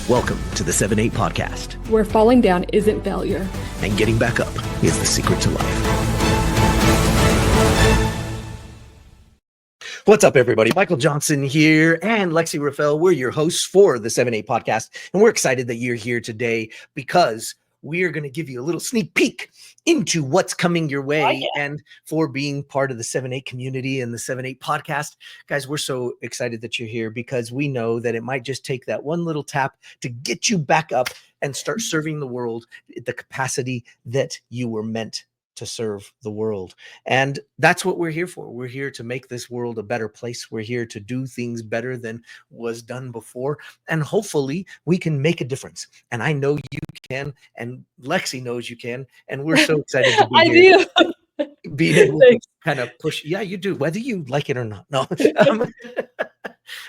Welcome to the 7-8 podcast, where falling down isn't failure and getting back up is the secret to life. What's up, everybody? Michael Johnson here and Lexi Rafael. We're your hosts for the 7-8 podcast, and we're excited that you're here today because we are going to give you a little sneak peek into what's coming your way and for being part of the 7-8 community and the 7-8 podcast. Guys, we're so excited that you're here because we know that it might just take that one little tap to get you back up and start serving the world at the capacity that you were meant to serve the world. And that's what we're here for. We're here to make this world a better place. We're here to do things better than was done before. And hopefully we can make a difference. And I know you can, and Lexi knows you can. And we're so excited to be here. I do. Being able to kind of push. Yeah, you do, whether you like it or not. No.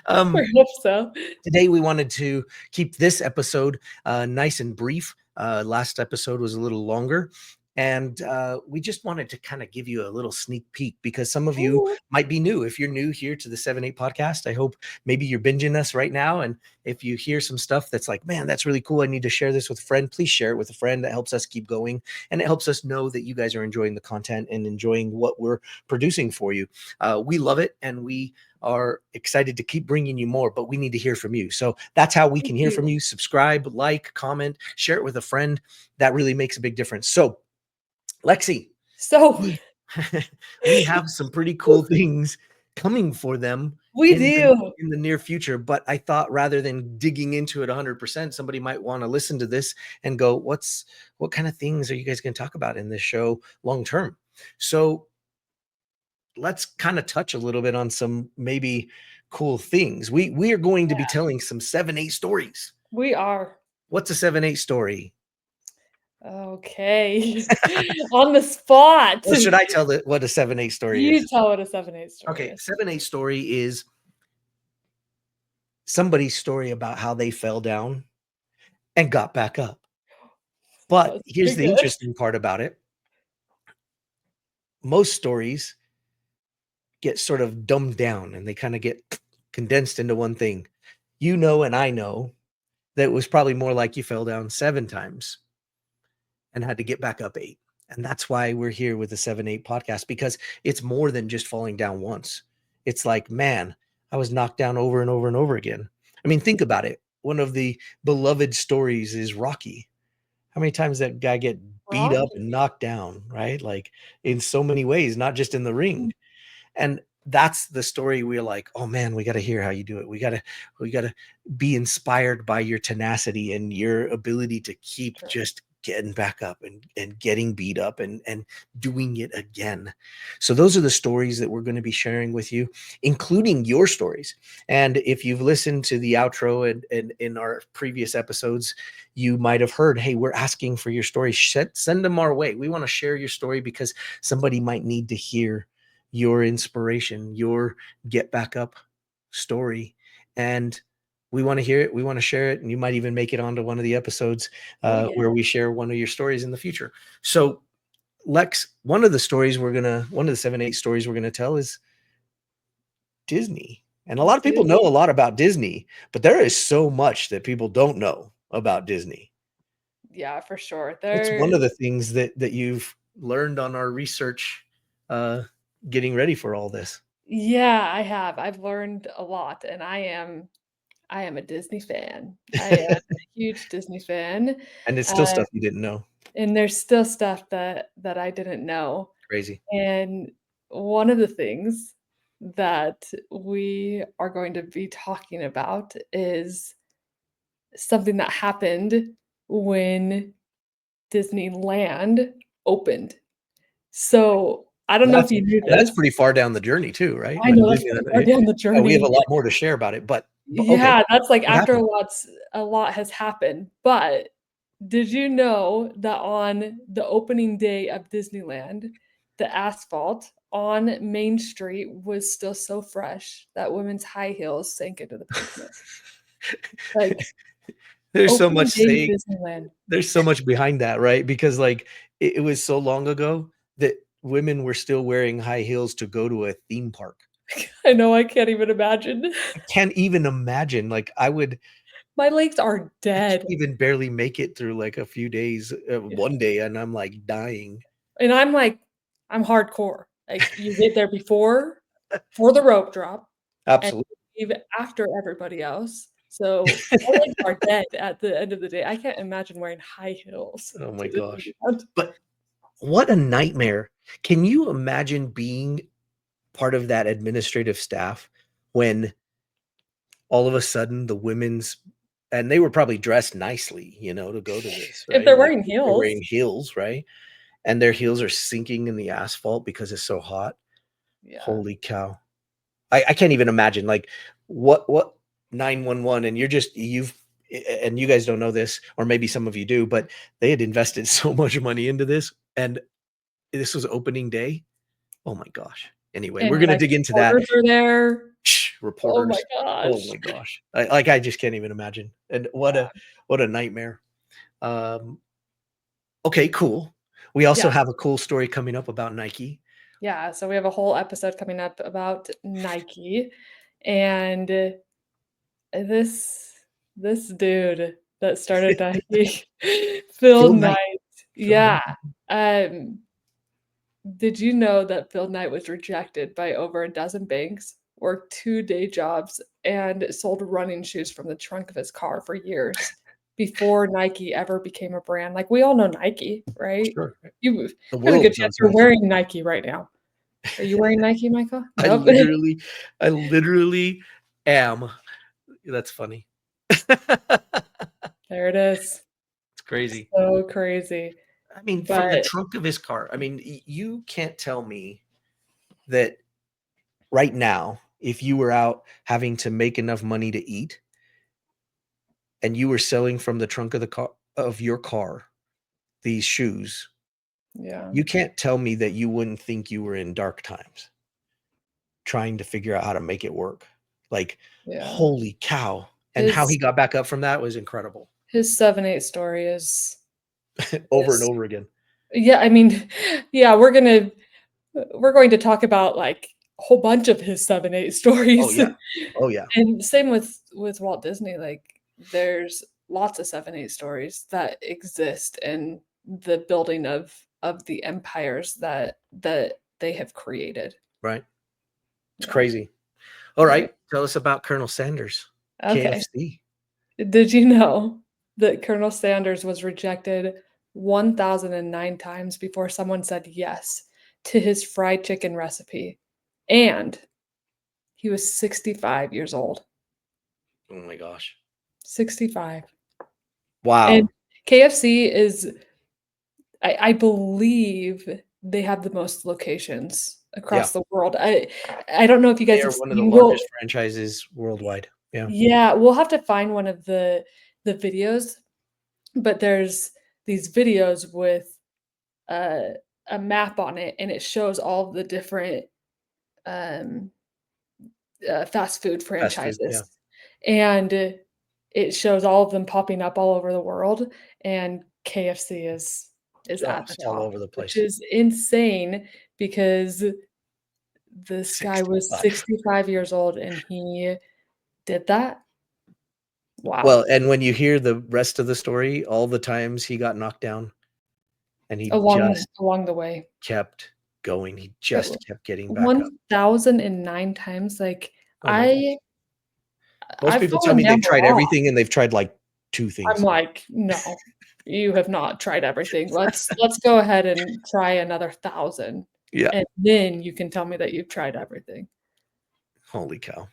I hope so. Today we wanted to keep this episode nice and brief. Last episode was a little longer. And we just wanted to kind of give you a little sneak peek because some of you might be new. If you're new here to the 7-8 podcast, I hope maybe you're binging us right now. And if you hear some stuff that's like, man, that's really cool, I need to share this with a friend, please share it with a friend. That helps us keep going. And it helps us know that you guys are enjoying the content and enjoying what we're producing for you. We love it. And we are excited to keep bringing you more, but we need to hear from you. So that's how we can hear from you. Subscribe, like, comment, share it with a friend. That really makes a big difference. So Lexi, so we have some pretty cool things coming for them. In the near future, but I thought rather than digging into it 100%, somebody might want to listen to this and go, what kind of things are you guys going to talk about in this show long term? So let's kind of touch a little bit on some maybe cool things. We are going to be telling some 7-8 stories. We are. What's a 7-8 story? Okay. On the spot. Or should I tell what a 7-8 story is? You tell what a 7-8 story is. is. 7-8 story is somebody's story about how they fell down and got back up. But here's the interesting part about it. Most stories get sort of dumbed down and they kind of get condensed into one thing. You know, and I know that it was probably more like you fell down 7 times and had to get back up 8. And that's why we're here with the 7-8 podcast, because it's more than just falling down once. It's like, man, I was knocked down over and over and over again. I mean, think about it. One of the beloved stories is Rocky. How many times that guy get beat up and knocked down, right? Like in so many ways, not just in the ring. And that's the story. We're like, oh man, we got to hear how you do it. We got to be inspired by your tenacity and your ability to keep just getting back up and getting beat up and doing it again. So those are the stories that we're going to be sharing with you, including your stories. And if you've listened to the outro and in our previous episodes, you might have heard, hey, we're asking for your stories. Send them our way. We want to share your story because somebody might need to hear your inspiration, your get back up story. And we want to hear it. We want to share it. And you might even make it onto one of the episodes where we share one of your stories in the future. So Lex, one of the 7-8 stories we're going to tell is Disney. And a lot of people know a lot about Disney, but there is so much that people don't know about Disney. Yeah, for sure. It's one of the things that you've learned on our research getting ready for all this. Yeah, I have. I've learned a lot, and I am a Disney fan. I am a huge Disney fan. And it's still stuff you didn't know. And there's still stuff that I didn't know. Crazy. And one of the things that we are going to be talking about is something that happened when Disneyland opened. So I don't know if you knew this. That's pretty far down the journey too, right? I know that's pretty far down the journey. We have a lot more to share about it, but yeah, that's like after a lot has happened. But did you know that on the opening day of Disneyland, the asphalt on Main Street was still so fresh that women's high heels sank into the pavement? Like, there's so much saying. Disneyland. There's so much behind that, right? Because like it was so long ago that women were still wearing high heels to go to a theme park. I know, I can't even imagine. I can't even imagine. Like I would My legs are I can't dead. even barely make it through, like, a few days, Yeah. one day, and I'm, like, dying. And I'm like, I'm hardcore. Like, you get there before for the rope drop, and Absolutely. leave after everybody else. So, my legs are dead at the end of the day. I can't imagine wearing high heels Oh my to gosh. Disneyland. But what a nightmare. Can you imagine being part of that administrative staff when all of a sudden the women's and they were probably dressed nicely, to go to this, If right? they're Like, wearing they're heels. wearing heels, right? And their heels are sinking in the asphalt because it's so hot. Yeah. Holy cow. I can't even imagine, like, what 911 and and you guys don't know this, or maybe some of you do, but they had invested so much money into this, and this was opening day. Oh my gosh. Anyway, we're And, gonna like, dig into that. reporters are there. Oh my Reporters. Oh gosh. my gosh. I just can't even imagine. And what a nightmare. Um, okay, cool. We also Yeah. have a cool story coming up about Nike. Yeah, so we have a whole episode coming up about Nike, and this this dude that started Nike, Phil Phil Knight. Knight. Phil Knight. Yeah, um, did you know that Phil Knight was rejected by over a dozen banks, worked 2 day jobs, and sold running shoes from the trunk of his car for years before Nike ever became a brand? Like, we all know Nike, right? Sure. You The got a good world chance knows you're Nike. wearing Nike right now. Are you wearing Nike, Michael? I Nope. literally I literally am. That's funny. There it is. It's crazy. So crazy. I mean, from the But trunk of his car. I mean, you can't tell me that right now, if you were out having to make enough money to eat and you were selling from the trunk of the car of your car these shoes, yeah, you can't tell me that you wouldn't think you were in dark times trying to figure out how to make it work. Like, yeah. holy cow. And how he His got back up from that was incredible. his 7/8 story Over and is over again. yeah, I mean, yeah, we're going to talk about, like, a whole bunch of his 7/8 Oh, stories. yeah. Oh, yeah. And same with Walt Disney, like, there's lots of 7/8 stories that exist in the building of the empires that they have created. Right. It's Yeah, crazy. All very right. Tell us about Colonel Sanders, okay. KFC. Did you know that Colonel Sanders was rejected 1,009 times before someone said yes to his fried chicken recipe? And he was 65 years old. Oh my gosh. 65. And Wow. KFC is I believe they have the most locations Yeah. across the world. I don't know if you They guys have are one of the seen well, largest franchises worldwide. Yeah. yeah, we'll have to find one of the videos, but there's these videos with a a map on it, and it shows all of the different, um, fast food Fast food. Yeah. franchises, and it shows all of them popping up all over the world, and KFC is at the Just all top, over the which place. is insane because this guy was 65. 65 years old and he did that? Wow. Well, and when you hear the rest of the story, all the times he got knocked down and he just Along the way. kept going. He Yeah, just kept getting back up. 1,009 times, like, Oh my gosh. Most I've people tell fallen me down they've a tried lot. everything and they've tried like 2 I'm things. like, "No, you have not tried everything. Let's go ahead and try another 1,000, Yeah. and then you can tell me that you've tried everything." Holy cow.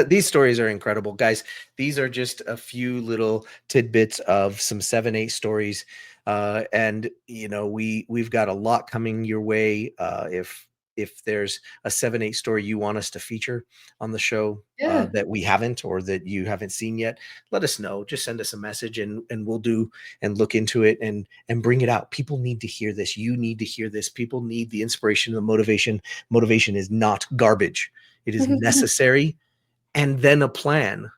These stories are incredible, guys. These are just a few little tidbits of some 7-8 stories, and we've got a lot coming your way. If there's a 7-8 story you want us to feature on the show Yeah. that we haven't or that you haven't seen yet, let us know. Just send us a message, and we'll do and look into it and bring it out. People need to hear this. You need to hear this. People need the inspiration, the motivation. Motivation is not garbage. It is necessary, and then a plan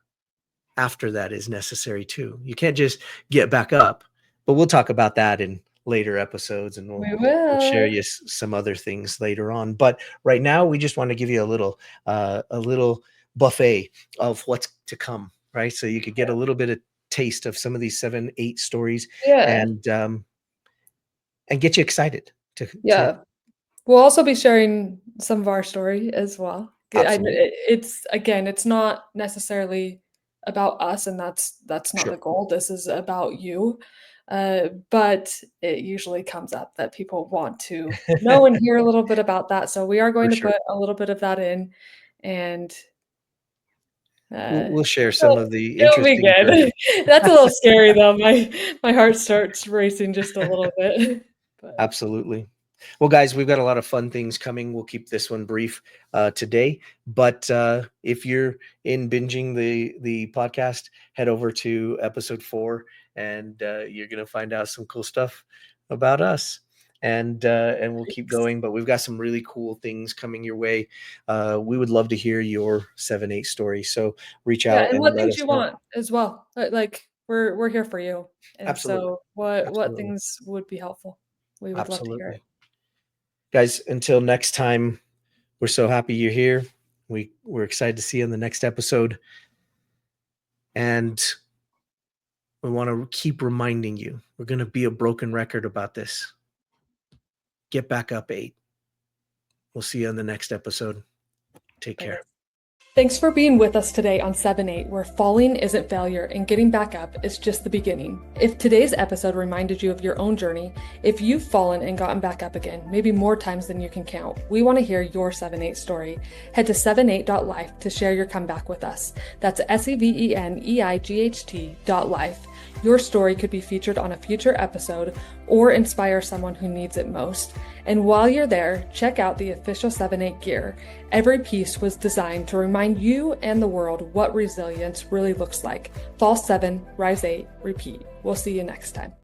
after that is necessary too. You can't just get back up, but we'll talk about that in later episodes, and we'll We we'll share will. you some other things later on. But right now, we just want to give you a little buffet of what's to come. right? So you could get a little bit of taste of some of these 7-8 stories Yeah. and get you excited to Yeah. We'll also be sharing some of our story as well. absolutely. It's not necessarily about us, and that's not the Sure. goal. This is about you. But it usually comes up that people want to know and hear a little bit about that. So we are For going to sure. put a little bit of that in, and uh, We'll share some it'll, of the it'll be interesting good. That's a little scary though. My heart starts racing just a little bit. But absolutely. Well, guys, we've got a lot of fun things coming. We'll keep this one brief today, but if you're in binging the podcast, head over to episode 4, and you're going to find out some cool stuff about us. And we'll keep thanks. going. But we've got some really cool things coming your way. We would love to hear your 7-8 story. So reach Yeah, out and and what let things us you know. want as well. Like, we're here for you, and Absolutely, so what absolutely, things would be helpful? We would love to hear it. absolutely, guys. Until next time. We're so happy you're here. We're excited to see you in the next episode. And we want to keep reminding you, we're going to be a broken record about this. Get back up 8. We'll see you in the next episode. Take Bye, care. guys. Thanks for being with us today on 7-8, where falling isn't failure and getting back up is just the beginning. If today's episode reminded you of your own journey, if you've fallen and gotten back up again, maybe more times than you can count, we want to hear your 7-8 story. Head to 7eight.life to share your comeback with us. That's SevenEight.life. Your story could be featured on a future episode or inspire someone who needs it most. And while you're there, check out the official 7-8 gear. Every piece was designed to remind you and the world what resilience really looks like. Fall 7, rise 8, repeat. We'll see you next time.